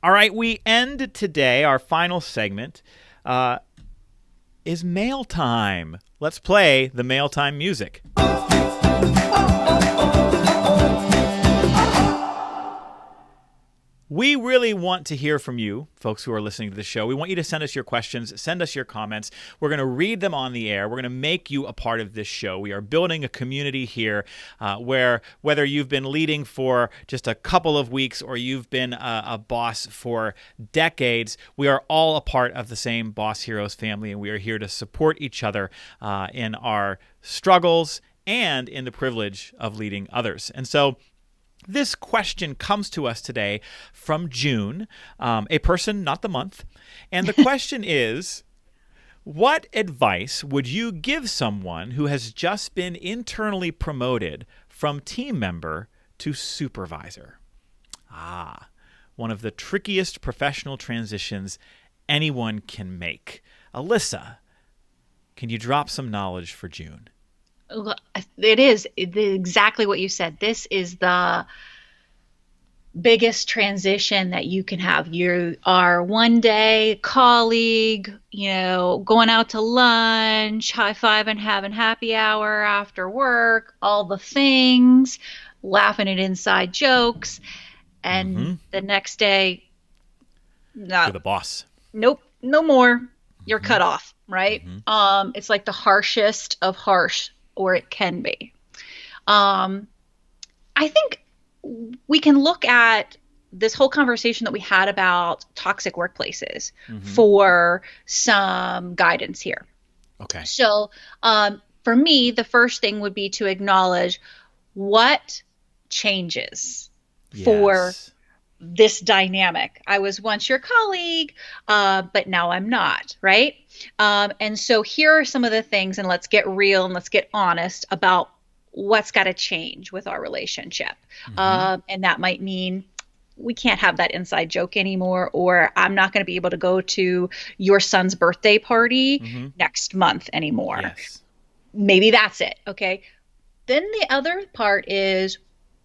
All right, we end today. Our final segment is mail time. Let's play the mail time music. We really want to hear from you, folks who are listening to the show. We want you to send us your questions, send us your comments. We're going to read them on the air. We're going to make you a part of this show. We are building a community here where whether you've been leading for just a couple of weeks or you've been a boss for decades, we are all a part of the same Boss Heroes family, and we are here to support each other in our struggles and in the privilege of leading others. And so this question comes to us today from June, a person, not the month. And the question is, what advice would you give someone who has just been internally promoted from team member to supervisor? One of the trickiest professional transitions anyone can make. Alyssa, can you drop some knowledge for June? It is exactly what you said. This is the biggest transition that you can have. You are one day colleague, going out to lunch, high-fiving, having happy hour after work, all the things, laughing at inside jokes. And the next day, you're the boss. Nope, no more. You're cut off, right? It's like the harshest of harsh, or it can be. I think we can look at this whole conversation that we had about toxic workplaces for some guidance here. Okay. So for me, the first thing would be to acknowledge what changes for this dynamic. I was once your colleague, but now I'm not, right? And so here are some of the things, and let's get real and let's get honest about what's got to change with our relationship. And that might mean we can't have that inside joke anymore, or I'm not going to be able to go to your son's birthday party next month anymore. Yes. Maybe that's it. Okay. Then the other part is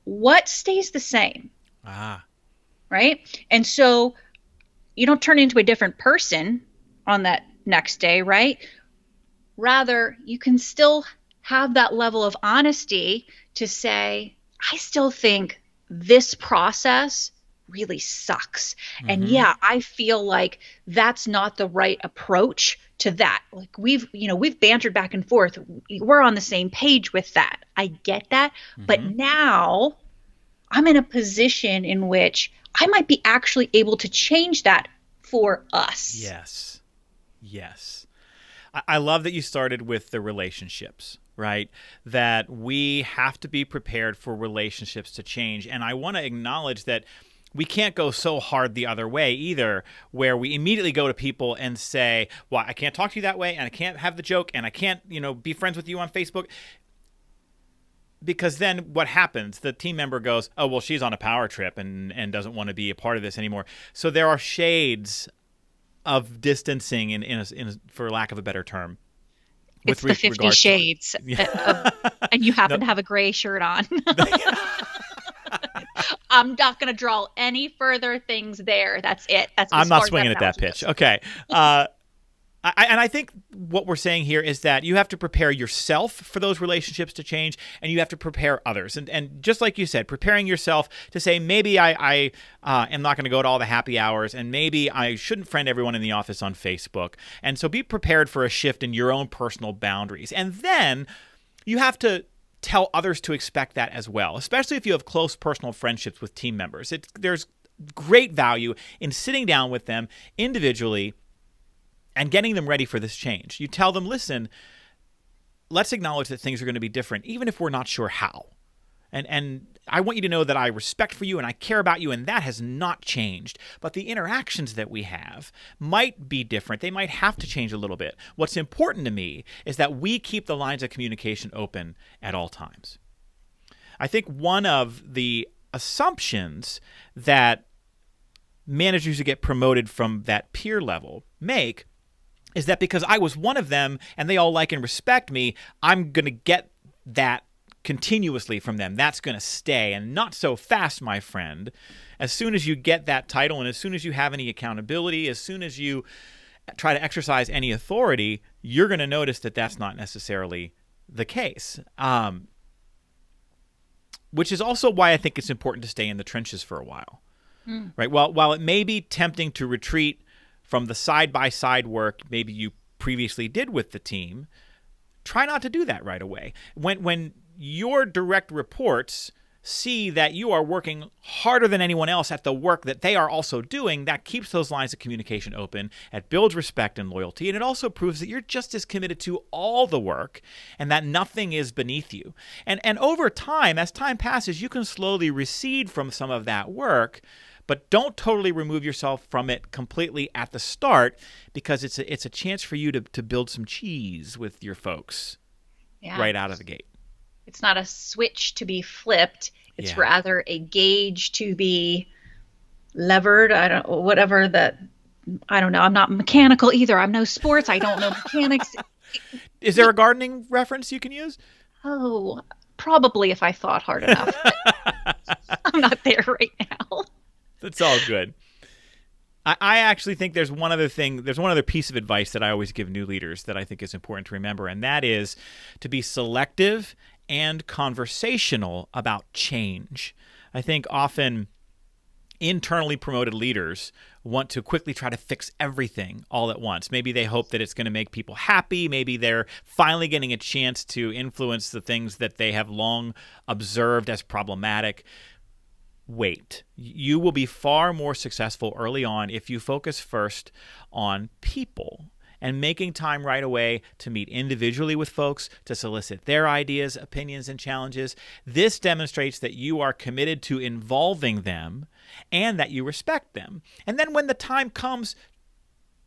what stays the same. Right? And so you don't turn into a different person on that next day, right? Rather, you can still have that level of honesty to say, I still think this process really sucks. And yeah, I feel like that's not the right approach to that. Like we've bantered back and forth. We're on the same page with that. I get that. But now I'm in a position in which I might be actually able to change that for us. Yes. I love that you started with the relationships, right? That we have to be prepared for relationships to change. And I want to acknowledge that we can't go so hard the other way either, where we immediately go to people and say, well, I can't talk to you that way, and I can't have the joke, and I can't, be friends with you on Facebook. Because then what happens? The team member goes, oh, well, she's on a power trip and doesn't want to be a part of this anymore. So there are shades of distancing, for lack of a better term. It's the 50 shades. And you happen to have a gray shirt on. I'm not going to draw any further things there. That's it. I'm not swinging at that pitch. Okay. I think what we're saying here is that you have to prepare yourself for those relationships to change, and you have to prepare others. And just like you said, preparing yourself to say, maybe I am not going to go to all the happy hours, and maybe I shouldn't friend everyone in the office on Facebook. And so be prepared for a shift in your own personal boundaries. And then you have to tell others to expect that as well, especially if you have close personal friendships with team members. There's great value in sitting down with them individually and getting them ready for this change. You tell them, listen, let's acknowledge that things are going to be different, even if we're not sure how. And I want you to know that I respect for you and I care about you, and that has not changed. But the interactions that we have might be different. They might have to change a little bit. What's important to me is that we keep the lines of communication open at all times. I think one of the assumptions that managers who get promoted from that peer level make is that because I was one of them and they all like and respect me, I'm going to get that continuously from them. That's going to stay, and not so fast, my friend. As soon as you get that title, and as soon as you have any accountability, as soon as you try to exercise any authority, you're going to notice that that's not necessarily the case. Which is also why I think it's important to stay in the trenches for a while. Right? While it may be tempting to retreat from the side-by-side work maybe you previously did with the team, try not to do that right away. When your direct reports see that you are working harder than anyone else at the work that they are also doing, that keeps those lines of communication open. It builds respect and loyalty, and it also proves that you're just as committed to all the work and that nothing is beneath you. And over time, as time passes, you can slowly recede from some of that work, but don't totally remove yourself from it completely at the start, because it's a chance for you to build some cheese with your folks right out of the gate. It's not a switch to be flipped. It's rather a gauge to be levered. I don't know. I'm not mechanical either. I'm no sports. I don't know mechanics. Is there a gardening reference you can use? Oh, probably if I thought hard enough. I'm not there right now. That's all good. I actually think there's one other piece of advice that I always give new leaders that I think is important to remember, and that is to be selective and conversational about change. I think often internally promoted leaders want to quickly try to fix everything all at once. Maybe they hope that it's going to make people happy. Maybe they're finally getting a chance to influence the things that they have long observed as problematic. Wait. You will be far more successful early on if you focus first on people and making time right away to meet individually with folks, to solicit their ideas, opinions, and challenges. This demonstrates that you are committed to involving them and that you respect them. And then when the time comes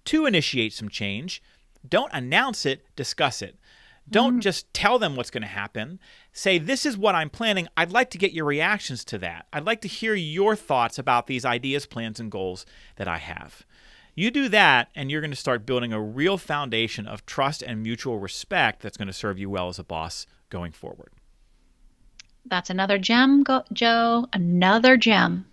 to initiate some change, don't announce it, discuss it. Don't just tell them what's going to happen. Say, this is what I'm planning. I'd like to get your reactions to that. I'd like to hear your thoughts about these ideas, plans, and goals that I have. You do that, and you're going to start building a real foundation of trust and mutual respect that's going to serve you well as a boss going forward. That's another gem, Joe. Another gem.